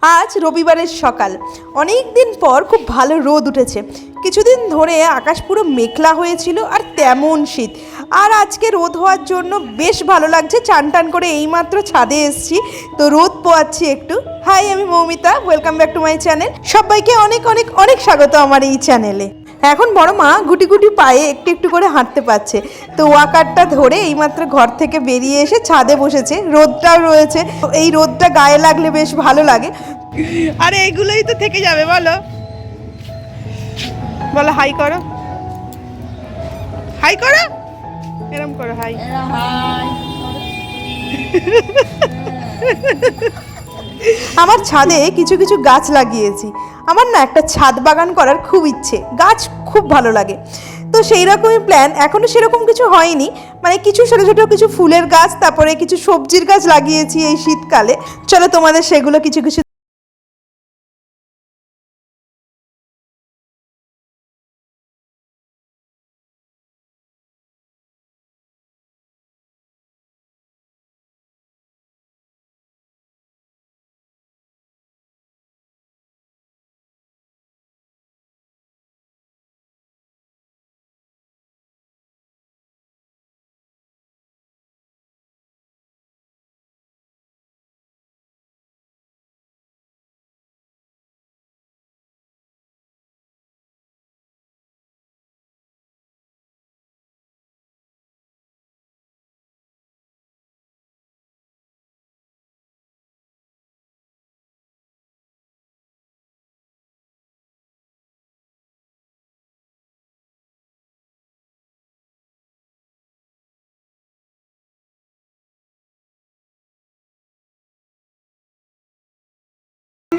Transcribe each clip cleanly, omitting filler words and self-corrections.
আজ রবিবারের সকাল, অনেক দিন পর খুব ভালো রোদ উঠেছে। কিছুদিন ধরে আকাশ পুরো মেঘলা হয়েছিল আর তেমন শীত। আর আজকে রোদ হওয়ার জন্য বেশ ভালো লাগছে। চান টান করে এইমাত্র ছাদে এসেছি, তো রোদ পোয়াচ্ছি একটু। হাই, আমি Moumita, welcome back to my channel. সবাইকে অনেক অনেক অনেক স্বাগত আমার এই চ্যানেলে। এখন বড় মা গুটি গুটি পায়ে একটু একটু করে হাঁটতে পারছে, তো ওয়াকারটা ধরে এইমাত্র ঘর থেকে বেরিয়ে এসে ছাদে বসেছে। রোদটাও রয়েছে, এই রোদটা গায়ে লাগলে বেশ ভালো লাগে। আরে এইগুলোই তো থেকে যাবে। বলো বলো, হাই করো, হাই করো, এরম করো, হাই। আমার ছাদে কিছু কিছু গাছ লাগিয়েছি। আমার না একটা ছাদ বাগান করার খুব ইচ্ছে, গাছ খুব ভালো লাগে। তো সেই রকমই প্ল্যান, এখনও সেরকম কিছু হয়নি, মানে কিছু ছোটো ছোটো কিছু ফুলের গাছ, তারপরে কিছু সবজির গাছ লাগিয়েছি এই শীতকালে। চলো তোমাদের সেগুলো কিছু কিছু।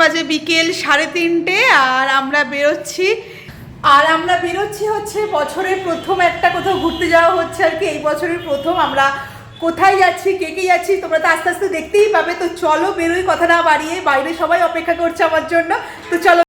বাজে বিকেল 3:30 আর আমরা বেরোচ্ছি হচ্ছে বছরের প্রথম একটা কোথাও ঘুরতে যাওয়া হচ্ছে আর কি। এই বছরের প্রথম আমরা কোথায় যাচ্ছি, কে কে যাচ্ছি, তোমরা তো আস্তে আস্তে দেখতেই পাবে। তো চলো বেরোই, কথা না বাড়িয়ে, বাইরে সবাই অপেক্ষা করছে আমার জন্য। তো চলো।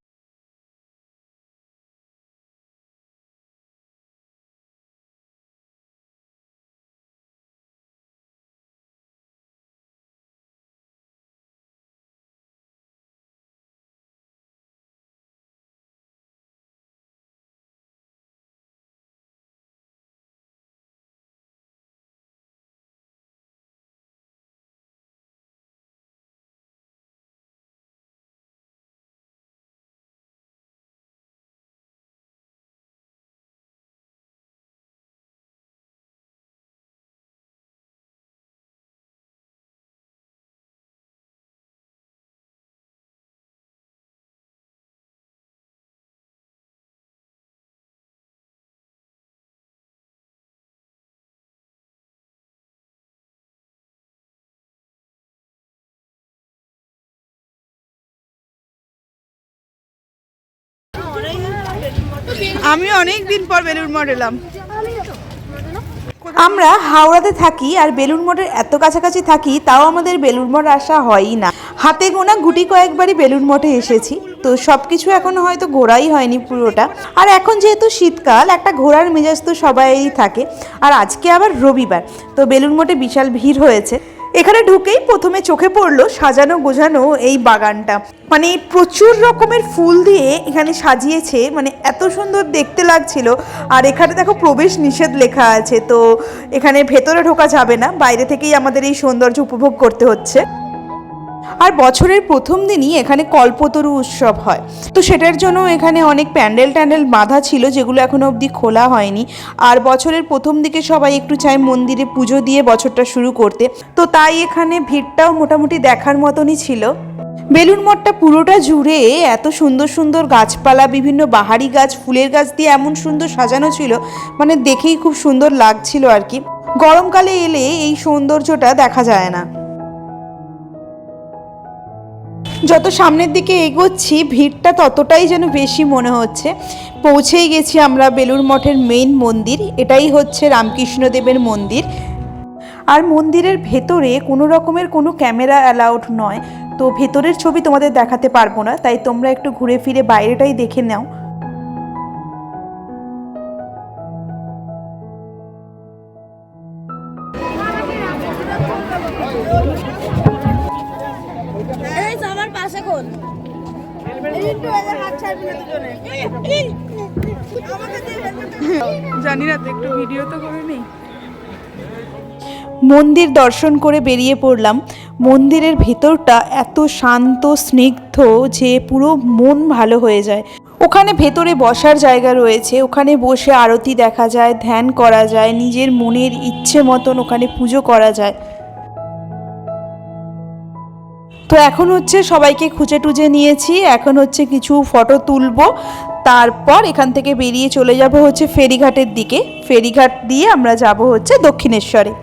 আমি অনেক দিন পর বেলুড় মঠ এলাম। আমরা হাওড়াতে থাকি আর বেলুড় মঠের এত কাছাকাছি থাকি, তাও আমাদের বেলুড় মঠ আসা হয়ই না। হাতে গোনা গুটি কয়েকবারই বেলুড় মঠে এসেছি, তো সব কিছু এখনো হয়তো ঘোরাই হয়নি পুরোটা। আর এখন যেহেতু শীতকাল, একটা ঘোরার মেজাজ তো সবাইই থাকে। আর আজকে আবার রবিবার, তো বেলুড় মঠে বিশাল ভিড় হয়েছে। এখানে ঢুকেই প্রথমে চোখে পড়লো সাজানো গোছানো এই বাগানটা, মানে প্রচুর রকমের ফুল দিয়ে এখানে সাজিয়েছে, মানে এত সুন্দর দেখতে লাগছিল। আর এখানে দেখো প্রবেশ নিষেধ লেখা আছে, তো এখানে ভেতরে ঢোকা যাবে না, বাইরে থেকেই আমাদের এই সৌন্দর্য উপভোগ করতে হচ্ছে। আর বছরের প্রথম দিনই এখানে কল্পতরু উৎসব হয়, তো সেটার জন্য এখানে অনেক প্যান্ডেল ট্যান্ডেল বাঁধা ছিল, যেগুলো এখনো অবধি খোলা হয়নি। আর বছরের প্রথম দিকে সবাই একটু চায় মন্দিরে পুজো দিয়ে বছরটা শুরু করতে, তো তাই এখানে ভিড়টাও মোটামুটি দেখার মতনই ছিল। বেলুড় মঠটা পুরোটা জুড়ে এত সুন্দর সুন্দর গাছপালা, বিভিন্ন বাহারি গাছ, ফুলের গাছ দিয়ে এমন সুন্দর সাজানো ছিল, মানে দেখেই খুব সুন্দর লাগছিল আর কি। গরমকালে এলে এই সৌন্দর্যটা দেখা যায় না। যত সামনের দিকে এগোচ্ছি ভিড়টা ততটাই যেন বেশি মনে হচ্ছে। পৌঁছেই গেছি আমরা বেলুড় মঠের মেইন মন্দির, এটাই হচ্ছে রামকৃষ্ণদেবের মন্দির। আর মন্দিরের ভেতরে কোনো রকমের কোনো ক্যামেরা অ্যালাউড নয়, তো ভেতরের ছবি তোমাদের দেখাতে পারবো না, তাই তোমরা একটু ঘুরে ফিরে বাইরেটাই দেখে নাও। আমার পাশে বোন জানি না তো, একটু ভিডিও তো করে নেই। মন্দির দর্শন করে বেরিয়ে পড়লাম। মন্দিরের ভেতরটা এত শান্ত স্নিগ্ধ যে পুরো মন ভালো হয়ে যায়। ওখানে ভেতরে বসার জায়গা রয়েছে, ওখানে বসে আরতি দেখা যায়, ধ্যান করা যায়, নিজের মনের ইচ্ছে মতন ওখানে পুজো করা যায়। তো এখন হচ্ছে সবাইকে খুঁজে টুজে নিয়েছি, এখন হচ্ছে কিছু ফটো তুলবো, তারপর এখান থেকে বেরিয়ে চলে যাব হচ্ছে ফেরিঘাটের দিকে। ফেরিঘাট দিয়ে আমরা যাব হচ্ছে দক্ষিণেশ্বরে।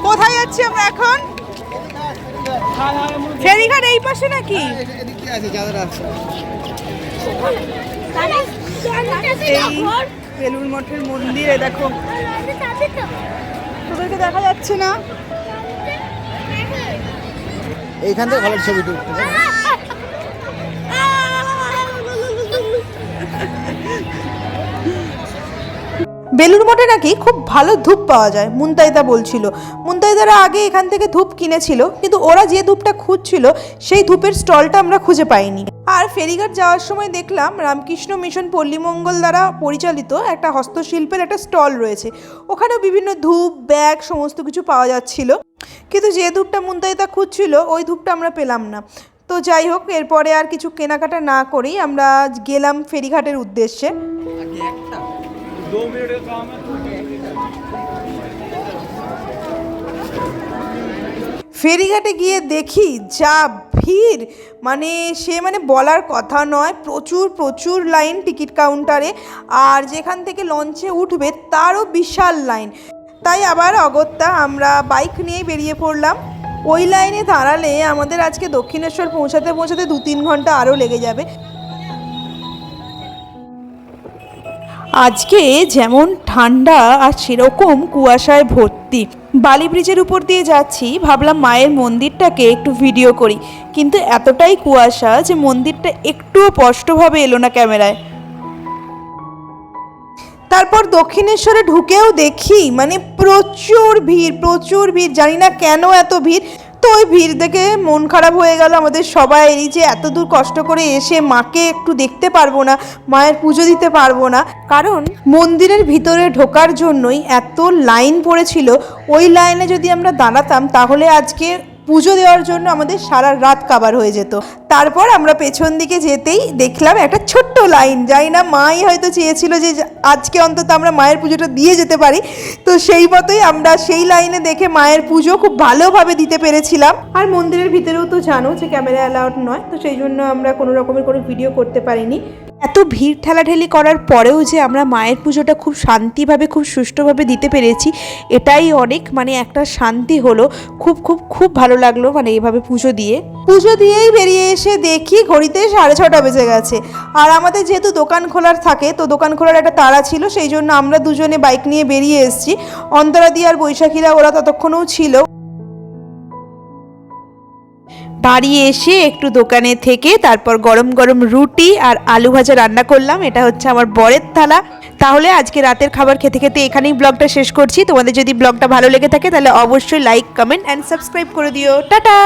কোথায় যাচ্ছি আমরা এখন? ফেরিঘাট এই পাশে নাকি? বেলুড় মঠের মন্দিরে দেখো, তোদেরকে দেখা যাচ্ছে না? এইখান থেকে ভালো ছবি তুলতে। বেলুড় মঠে নাকি খুব ভালো ধূপ পাওয়া যায়, মুন্তাইদা বলছিল। মুন্তাইদারা আগে এখান থেকে ধূপ কিনেছিল, কিন্তু ওরা যে ধূপটা খুঁজছিল সেই ধূপের স্টলটা আমরা খুঁজে পাইনি। আর ফেরিঘাট যাওয়ার সময় দেখলাম রামকৃষ্ণ মিশন পল্লীমঙ্গল দ্বারা পরিচালিত একটা হস্তশিল্পের একটা স্টল রয়েছে, ওখানেও বিভিন্ন ধূপ, ব্যাগ সমস্ত কিছু পাওয়া যাচ্ছিল। কিন্তু যে ধূপটা মুন্তাইদা খুঁজছিল ওই ধূপটা আমরা পেলাম না। তো যাই হোক, এরপরে আর কিছু কেনাকাটা না করেই আমরা গেলাম ফেরিঘাটের উদ্দেশ্যে। ফেরিঘাটে গিয়ে দেখি যা ভিড়, মানে বলার কথা নয়। প্রচুর প্রচুর লাইন টিকিট কাউন্টারে, আর যেখান থেকে লঞ্চে উঠবে তারও বিশাল লাইন। তাই আবার অগত্যা আমরা বাইক নিয়ে বেরিয়ে পড়লাম। ওই লাইনে দাঁড়ালে আমাদের আজকে দক্ষিণেশ্বর পৌঁছাতে পৌঁছাতে 2-3 ঘন্টা আরও লেগে যাবে। আজকে যেমন ঠান্ডা আর সেরকম কুয়াশায় ভর্তি। বালি ব্রিজের উপর দিয়ে যাচ্ছি, ভাবলাম মায়ের মন্দিরটাকে একটু ভিডিও করি, কিন্তু এতটাই কুয়াশা যে মন্দিরটা একটুও স্পষ্টভাবে এলো না ক্যামেরায়। তারপর দক্ষিণেশ্বরে ঢুকেও দেখি প্রচুর ভিড়, জানি না কেন এত ভিড়। তো ওই ভিড় দেখে মন খারাপ হয়ে গেল আমাদের সবাইয়েরই, যে এত দূর কষ্ট করে এসে মাকে একটু দেখতে পারবো না, মায়ের পুজো দিতে পারবো না। কারণ মন্দিরের ভিতরে ঢোকার জন্যই এত লাইন পড়েছিল। ওই লাইনে যদি আমরা দাঁড়াতাম তাহলে আজকে পুজো দেওয়ার জন্য আমাদের সারা রাত কাবার হয়ে যেত। তারপর আমরা পেছন দিকে যেতেই দেখলাম একটা ছোট্ট লাইন, যাই না মাই হয়তো চেয়েছিল যে আজকে অন্তত আমরা মায়ের পুজোটা দিয়ে যেতে পারি। তো সেই মতোই আমরা সেই লাইনে দেখে মায়ের পুজো খুব ভালোভাবে দিতে পেরেছিলাম। আর মন্দিরের ভিতরেও তো জানো যে ক্যামেরা অ্যালাউড নয়, তো সেই জন্য আমরা কোনো রকমের কোনো ভিডিও করতে পারিনি। এত ভিড় ঠেলাঠেলি করার পরেও যে আমরা মায়ের পুজোটা খুব শান্তিভাবে, খুব সুষ্ঠুভাবে দিতে পেরেছি, এটাই অনেক, একটা শান্তি হলো। খুব খুব খুব ভালো লাগলো এইভাবে পুজো দিয়েই বেরিয়ে এসে দেখি ঘড়িতে 6:30 বেজে গেছে। আর আমাদের যেহেতু দোকান খোলার থাকে, তো দোকান খোলার একটা তাড়া ছিল, সেই জন্য আমরা দুজনে বাইক নিয়ে বেরিয়ে এসেছি। অন্তরাদি আর বৈশাখীরা ওরা ততক্ষণও ছিল। বাড়ি এসে একটু দোকানে থেকে তারপর গরম গরম রুটি আর আলু ভাজা রান্না করলাম। এটা হচ্ছে আমার বরের থালা। তাহলে আজকে রাতের খাবার খেতে খেতে এখানেই ব্লগটা শেষ করছি। তোমাদের যদি ব্লগটা ভালো লেগে থাকে তাহলে অবশ্যই লাইক, কমেন্ট অ্যান্ড সাবস্ক্রাইব করে দিও। টাটা।